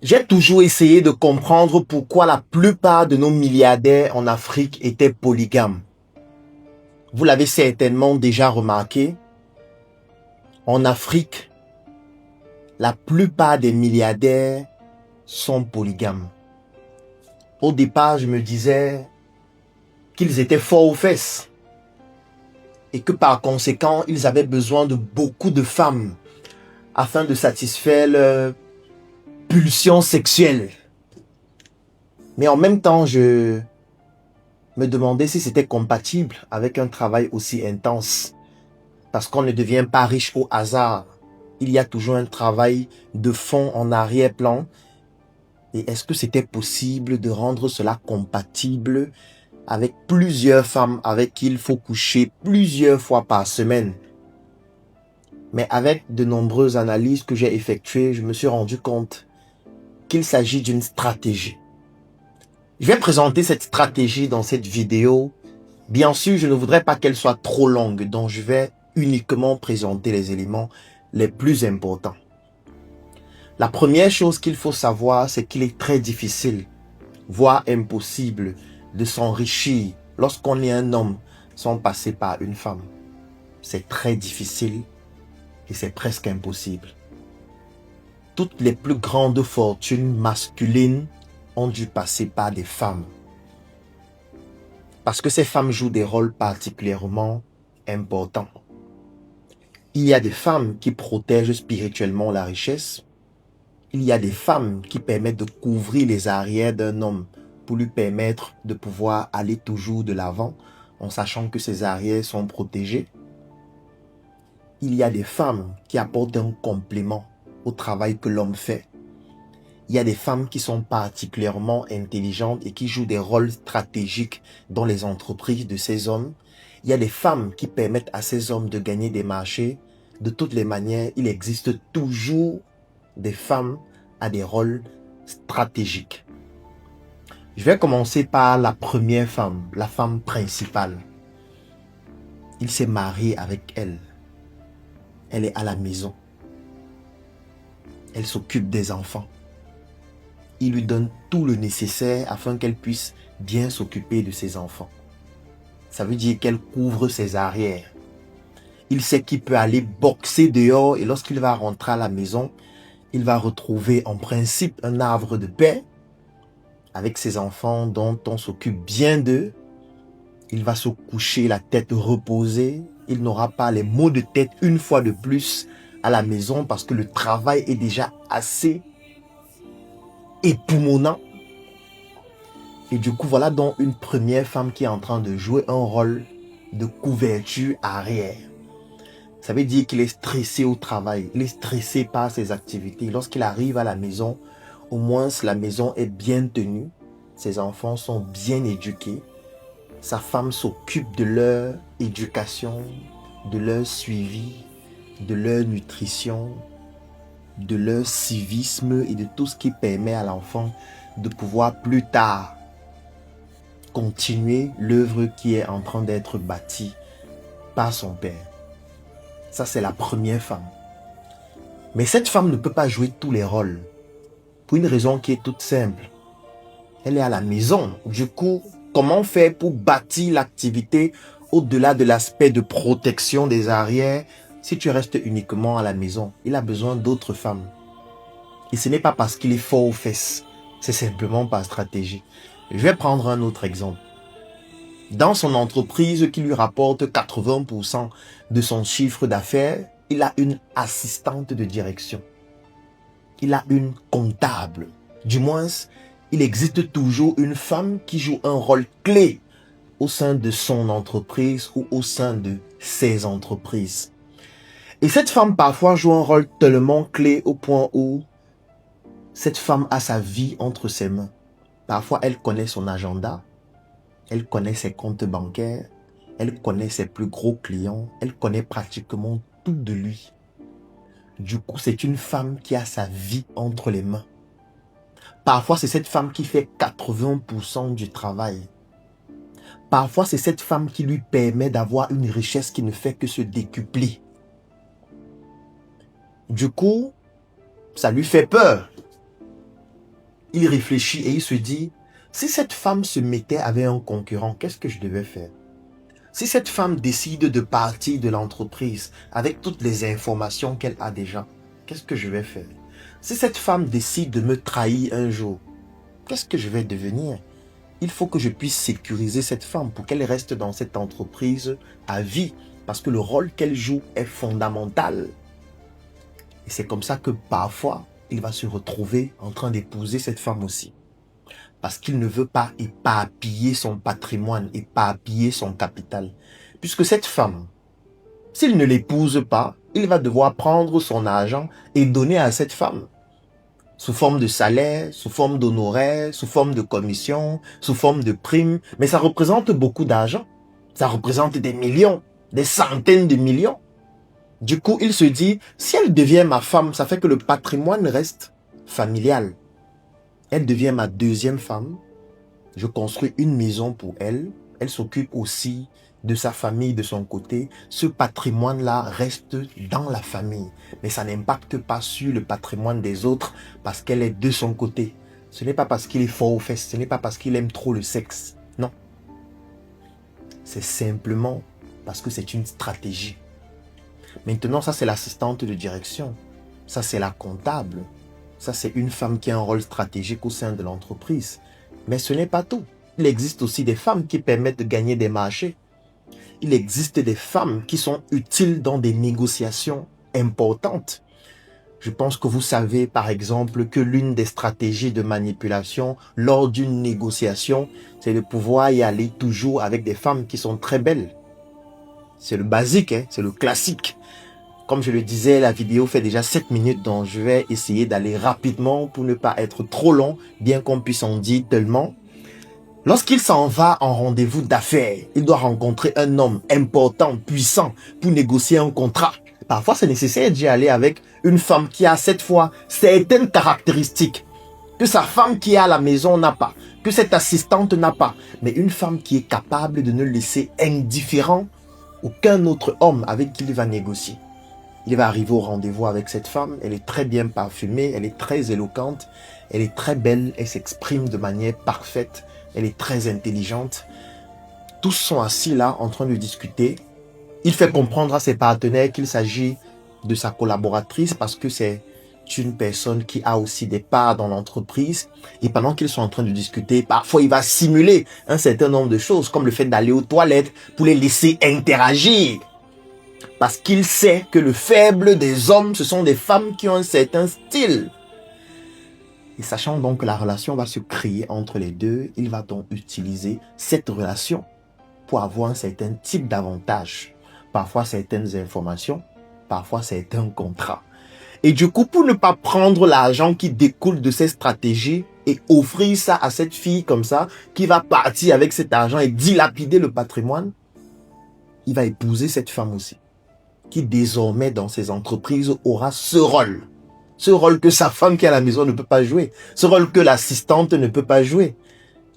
J'ai toujours essayé de comprendre pourquoi la plupart de nos milliardaires en Afrique étaient polygames. Vous l'avez certainement déjà remarqué, en Afrique, la plupart des milliardaires sont polygames. Au départ, je me disais qu'ils étaient forts aux fesses et que par conséquent, ils avaient besoin de beaucoup de femmes afin de satisfaire leurs pulsions sexuelles. Mais en même temps, je me demandais si c'était compatible avec un travail aussi intense. Parce qu'on ne devient pas riche au hasard. Il y a toujours un travail de fond en arrière-plan. Et est-ce que c'était possible de rendre cela compatible avec plusieurs femmes avec qui il faut coucher plusieurs fois par semaine? Mais avec de nombreuses analyses que j'ai effectuées, je me suis rendu compte qu'il s'agit d'une stratégie. Je vais présenter cette stratégie dans cette vidéo. Bien sûr, je ne voudrais pas qu'elle soit trop longue, donc je vais uniquement présenter les éléments les plus importants. La première chose qu'il faut savoir, c'est qu'il est très difficile, voire impossible, de s'enrichir lorsqu'on est un homme sans passer par une femme. C'est très difficile et c'est presque impossible. Toutes les plus grandes fortunes masculines ont dû passer par des femmes. Parce que ces femmes jouent des rôles particulièrement importants. Il y a des femmes qui protègent spirituellement la richesse. Il y a des femmes qui permettent de couvrir les arrières d'un homme pour lui permettre de pouvoir aller toujours de l'avant en sachant que ses arrières sont protégées. Il y a des femmes qui apportent un complément au travail que l'homme fait. Il y a des femmes qui sont particulièrement intelligentes et qui jouent des rôles stratégiques dans les entreprises de ces hommes. Il y a des femmes qui permettent à ces hommes de gagner des marchés. De toutes les manières, il existe toujours des femmes à des rôles stratégiques. Je vais commencer par la première femme, la femme principale. Il s'est marié avec elle. Elle est à la maison. Elle s'occupe des enfants. Il lui donne tout le nécessaire afin qu'elle puisse bien s'occuper de ses enfants. Ça veut dire qu'elle couvre ses arrières. Il sait qu'il peut aller boxer dehors et lorsqu'il va rentrer à la maison, il va retrouver en principe un havre de paix avec ses enfants dont on s'occupe bien d'eux. Il va se coucher la tête reposée. Il n'aura pas les maux de tête une fois de plus à la maison parce que le travail est déjà assez époumonant. Et du coup, voilà donc une première femme qui est en train de jouer un rôle de couverture arrière. Ça veut dire qu'il est stressé au travail, il est stressé par ses activités. Lorsqu'il arrive à la maison, au moins la maison est bien tenue, ses enfants sont bien éduqués, sa femme s'occupe de leur éducation, de leur suivi, de leur nutrition, de leur civisme et de tout ce qui permet à l'enfant de pouvoir plus tard continuer l'œuvre qui est en train d'être bâtie par son père. Ça, c'est la première femme. Mais cette femme ne peut pas jouer tous les rôles pour une raison qui est toute simple. Elle est à la maison. Du coup, comment faire pour bâtir l'activité au-delà de l'aspect de protection des arrières si tu restes uniquement à la maison? Il a besoin d'autres femmes. Et ce n'est pas parce qu'il est fort aux fesses. C'est simplement par stratégie. Je vais prendre un autre exemple. Dans son entreprise qui lui rapporte 80% de son chiffre d'affaires, il a une assistante de direction. Il a une comptable. Du moins, il existe toujours une femme qui joue un rôle clé au sein de son entreprise ou au sein de ses entreprises. Et cette femme parfois joue un rôle tellement clé au point où cette femme a sa vie entre ses mains. Parfois, elle connaît son agenda. Elle connaît ses comptes bancaires, elle connaît ses plus gros clients, elle connaît pratiquement tout de lui. Du coup, c'est une femme qui a sa vie entre les mains. Parfois, c'est cette femme qui fait 80% du travail. Parfois, c'est cette femme qui lui permet d'avoir une richesse qui ne fait que se décupler. Du coup, ça lui fait peur. il réfléchit et il se dit, si cette femme se mettait avec un concurrent, qu'est-ce que je devais faire? Si cette femme décide de partir de l'entreprise avec toutes les informations qu'elle a déjà, qu'est-ce que je vais faire? Si cette femme décide de me trahir un jour, qu'est-ce que je vais devenir? Il faut que je puisse sécuriser cette femme pour qu'elle reste dans cette entreprise à vie, parce que le rôle qu'elle joue est fondamental. Et c'est comme ça que parfois, il va se retrouver en train d'épouser cette femme aussi. Parce qu'il ne veut pas éparpiller son patrimoine, éparpiller son capital. Puisque cette femme, s'il ne l'épouse pas, il va devoir prendre son argent et donner à cette femme. Sous forme de salaire, sous forme d'honoraires, sous forme de commission, sous forme de primes. Mais ça représente beaucoup d'argent. Ça représente des millions, des centaines de millions. Du coup, il se dit, si elle devient ma femme, ça fait que le patrimoine reste familial. Elle devient ma deuxième femme. Je construis une maison pour elle. Elle s'occupe aussi de sa famille de son côté. Ce patrimoine-là reste dans la famille. Mais ça n'impacte pas sur le patrimoine des autres parce qu'elle est de son côté. Ce n'est pas parce qu'il est fort aux fesses. Ce n'est pas parce qu'il aime trop le sexe. Non. C'est simplement parce que c'est une stratégie. Maintenant, ça c'est l'assistante de direction. Ça c'est la comptable. Ça c'est une femme qui a un rôle stratégique au sein de l'entreprise. Mais ce n'est pas tout. Il existe aussi des femmes qui permettent de gagner des marchés. Il existe des femmes qui sont utiles dans des négociations importantes. Je pense que vous savez par exemple que l'une des stratégies de manipulation lors d'une négociation, c'est de pouvoir y aller toujours avec des femmes qui sont très belles. C'est le basique, hein? C'est le classique. Comme je le disais, la vidéo fait déjà 7 minutes, donc je vais essayer d'aller rapidement pour ne pas être trop long, bien qu'on puisse en dire tellement. Lorsqu'il s'en va en rendez-vous d'affaires, il doit rencontrer un homme important, puissant, pour négocier un contrat. Parfois, c'est nécessaire d'y aller avec une femme qui a cette fois certaines caractéristiques que sa femme qui est à la maison n'a pas, que cette assistante n'a pas, mais une femme qui est capable de ne laisser indifférent aucun autre homme avec qui il va négocier. Il va arriver au rendez-vous avec cette femme, elle est très bien parfumée, elle est très éloquente, elle est très belle, elle s'exprime de manière parfaite, elle est très intelligente. Tous sont assis là en train de discuter. Il fait comprendre à ses partenaires qu'il s'agit de sa collaboratrice parce que c'est une personne qui a aussi des parts dans l'entreprise. Et pendant qu'ils sont en train de discuter, parfois il va simuler un certain nombre de choses comme le fait d'aller aux toilettes pour les laisser interagir. Parce qu'il sait que le faible des hommes, ce sont des femmes qui ont un certain style. Et sachant donc que la relation va se créer entre les deux, il va donc utiliser cette relation pour avoir un certain type d'avantage. Parfois certaines informations, parfois certains contrats. Et du coup, pour ne pas prendre l'argent qui découle de ces stratégies et offrir ça à cette fille comme ça, qui va partir avec cet argent et dilapider le patrimoine, il va épouser cette femme aussi, qui désormais dans ses entreprises aura ce rôle. Ce rôle que sa femme qui est à la maison ne peut pas jouer. Ce rôle que l'assistante ne peut pas jouer.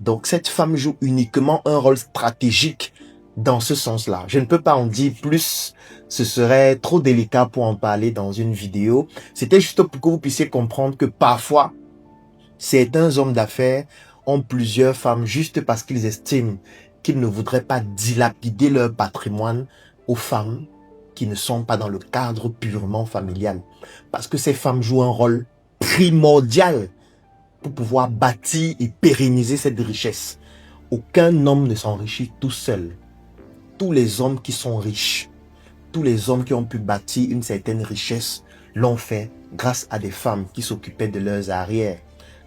Donc cette femme joue uniquement un rôle stratégique dans ce sens-là. Je ne peux pas en dire plus. Ce serait trop délicat pour en parler dans une vidéo. C'était juste pour que vous puissiez comprendre que parfois, certains hommes d'affaires ont plusieurs femmes juste parce qu'ils estiment qu'ils ne voudraient pas dilapider leur patrimoine aux femmes qui ne sont pas dans le cadre purement familial. Parce que ces femmes jouent un rôle primordial pour pouvoir bâtir et pérenniser cette richesse. Aucun homme ne s'enrichit tout seul. Tous les hommes qui sont riches, tous les hommes qui ont pu bâtir une certaine richesse l'ont fait grâce à des femmes qui s'occupaient de leurs arrières,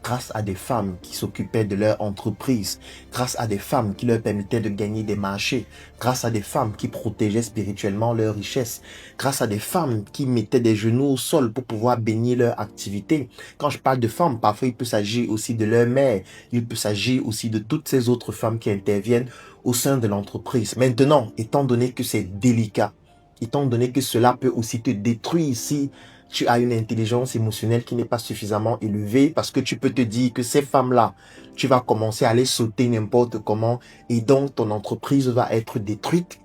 grâce à des femmes qui s'occupaient de leur entreprise, grâce à des femmes qui leur permettaient de gagner des marchés, grâce à des femmes qui protégeaient spirituellement leur richesse, grâce à des femmes qui mettaient des genoux au sol pour pouvoir bénir leur activité. Quand je parle de femmes, parfois il peut s'agir aussi de leur mère, il peut s'agir aussi de toutes ces autres femmes qui interviennent au sein de l'entreprise. Maintenant, étant donné que c'est délicat, étant donné que cela peut aussi te détruire si tu as une intelligence émotionnelle qui n'est pas suffisamment élevée, parce que tu peux te dire que ces femmes-là, tu vas commencer à les sauter n'importe comment et donc ton entreprise va être détruite.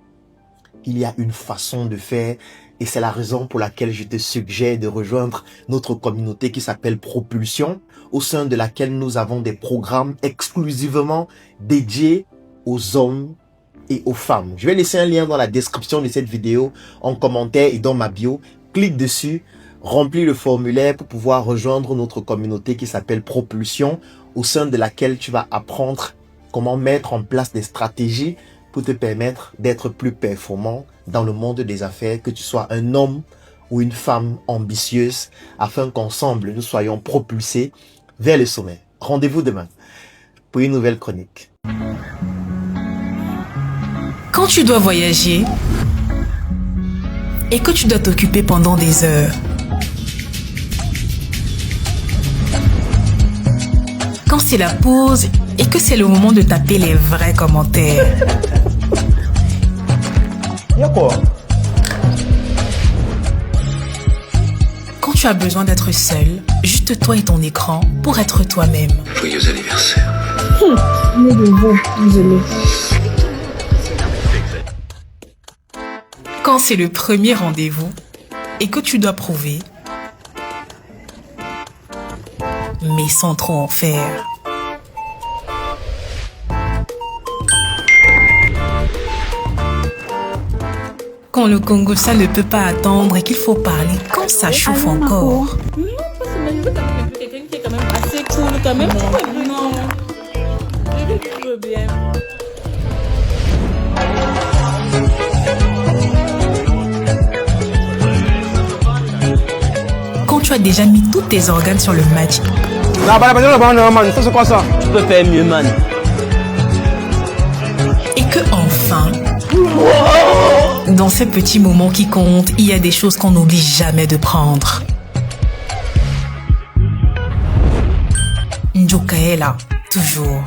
Il y a une façon de faire Et c'est la raison pour laquelle je te suggère de rejoindre notre communauté qui s'appelle Propulsion, au sein de laquelle nous avons des programmes exclusivement dédiés aux hommes et aux femmes. Je vais laisser un lien dans la description de cette vidéo, en commentaire et dans ma bio. Clique dessus, remplis le formulaire pour pouvoir rejoindre notre communauté qui s'appelle Propulsion, au sein de laquelle tu vas apprendre comment mettre en place des stratégies pour te permettre d'être plus performant dans le monde des affaires, que tu sois un homme ou une femme ambitieuse, afin qu'ensemble nous soyons propulsés vers le sommet. Rendez-vous demain pour une nouvelle chronique. Quand tu dois voyager et que tu dois t'occuper pendant des heures, quand c'est la pause et que c'est le moment de taper les vrais commentaires. Y'a quoi? Quand tu as besoin d'être seul, juste toi et ton écran pour être toi-même. Joyeux anniversaire. Mais de vous, désolé. Quand c'est le premier rendez-vous et que tu dois prouver, mais sans trop en faire. Quand le Congo, ça ne peut pas attendre et qu'il faut parler quand ça chauffe encore. Non, parce que je veux quand même quelqu'un qui est quand même assez cool quand même. Non. Je veux bien. Quand tu as déjà mis tous tes organes sur le match. Non, man, ça c'est quoi ça? Tu peux faire mieux, man. Et que enfin, dans ces petits moments qui comptent, il y a des choses qu'on n'oublie jamais de prendre. Njoka est là, toujours.